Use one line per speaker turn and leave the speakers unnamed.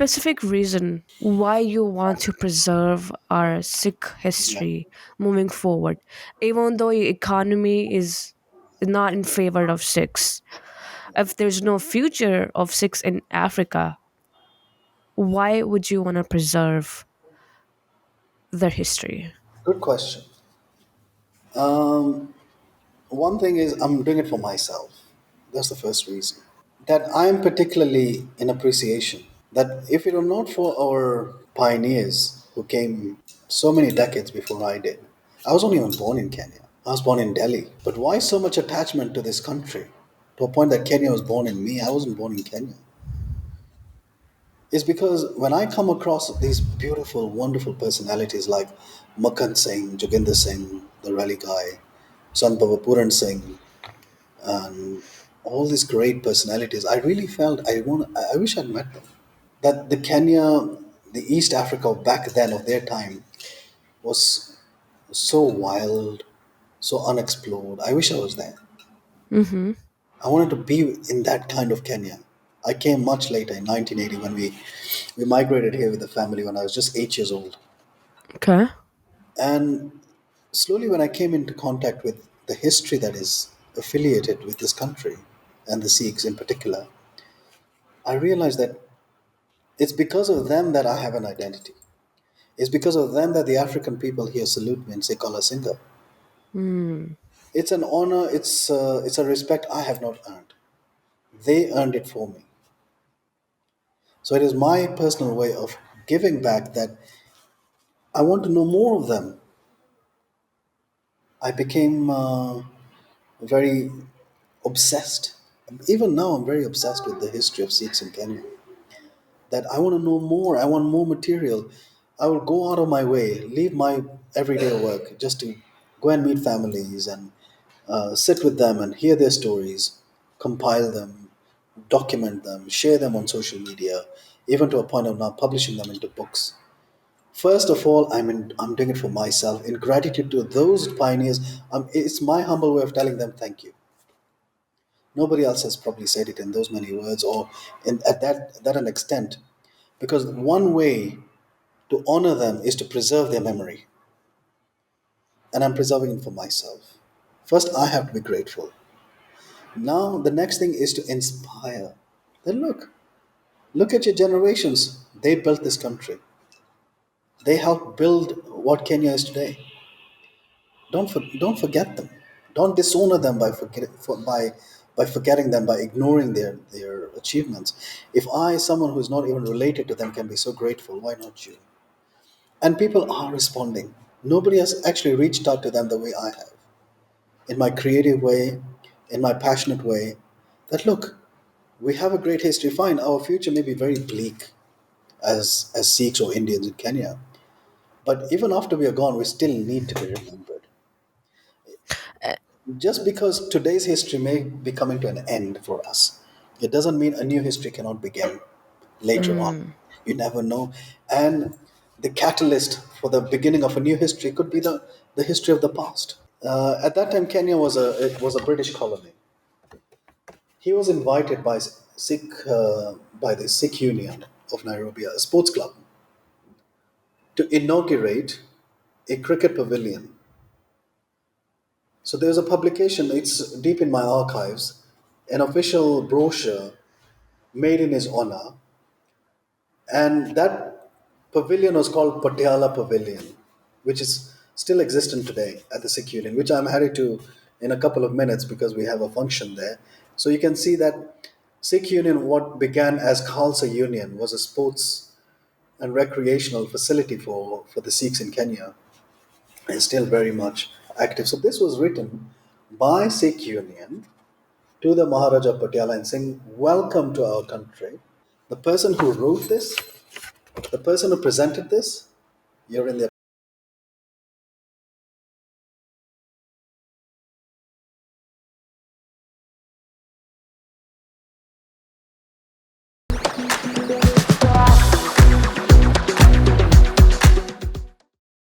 specific reason why you want to preserve our Sikh
Yeah.
history moving forward, even though the economy is not in favor of Sikhs? If there's no future of Sikhs in Africa, why would you want to preserve their history?
Good question. Um, One thing is, I'm doing it for myself. That's the first reason. That I'm particularly in appreciation. That if it were not for our pioneers who came so many decades before I did, I was not even born in Kenya. I was born in Delhi. But why so much attachment to this country? To a point that Kenya was born in me. I wasn't born in Kenya. Is because when I come across these beautiful, wonderful personalities like Makan Singh, Joginder Singh, the rally guy, Sant Puran Singh, and all these great personalities, I really felt I wish I'd met them. That the Kenya, the East Africa back then of their time was so wild, so unexplored. I wish I was there.
Mm-hmm.
I wanted to be in that kind of Kenya. I came much later in 1980 when we migrated here with the family when I was just 8 years old.
Okay.
And slowly, when I came into contact with the history that is affiliated with this country and the Sikhs in particular, I realized that it's because of them that I have an identity. It's because of them that the African people here salute me and say Kala Singha.
Mm.
It's an honor, it's a respect I have not earned. They earned it for me. So it is my personal way of giving back that I want to know more of them. I became very obsessed. Even now, I'm very obsessed with the history of Sikhs in Kenya. That I want to know more. I want more material. I will go out of my way, leave my everyday work just to go and meet families and sit with them and hear their stories, compile them, document them, share them on social media, even to a point of now publishing them into books. First of all, I'm doing it for myself in gratitude to those pioneers. It's my humble way of telling them thank you. Nobody else has probably said it in those many words or at that an extent. Because one way to honor them is to preserve their memory. And I'm preserving it for myself. First, I have to be grateful. Now, the next thing is to inspire. Then look at your generations. They built this country. They helped build what Kenya is today. Don't forget them. Don't dishonor them by forgetting them, by ignoring their achievements. If I, someone who's not even related to them, can be so grateful, why not you? And people are responding. Nobody has actually reached out to them the way I have, in my creative way, in my passionate way. That look, we have a great history. Fine, our future may be very bleak as Sikhs or Indians in Kenya, but even after we are gone, we still need to be remembered. Just because today's history may be coming to an end for us, it doesn't mean a new history cannot begin later on.
Mm.
You never know. And the catalyst for the beginning of a new history could be the history of the past. At that time, Kenya was a British colony. He was invited by the Sikh Union of Nairobi, a sports club, to inaugurate a cricket pavilion. So there's a publication, it's deep in my archives, an official brochure made in his honor, and that pavilion was called Patiala Pavilion, which is still existent today at the Sikh Union, which I'm headed to in a couple of minutes because we have a function there. So you can see that Sikh Union, what began as Khalsa Union, was a sports and recreational facility for the Sikhs in Kenya, is still very much active. So this was written by Sikh Union to the Maharaja Patiala and saying, "Welcome to our country." The person who wrote this, the person who presented this, you're in their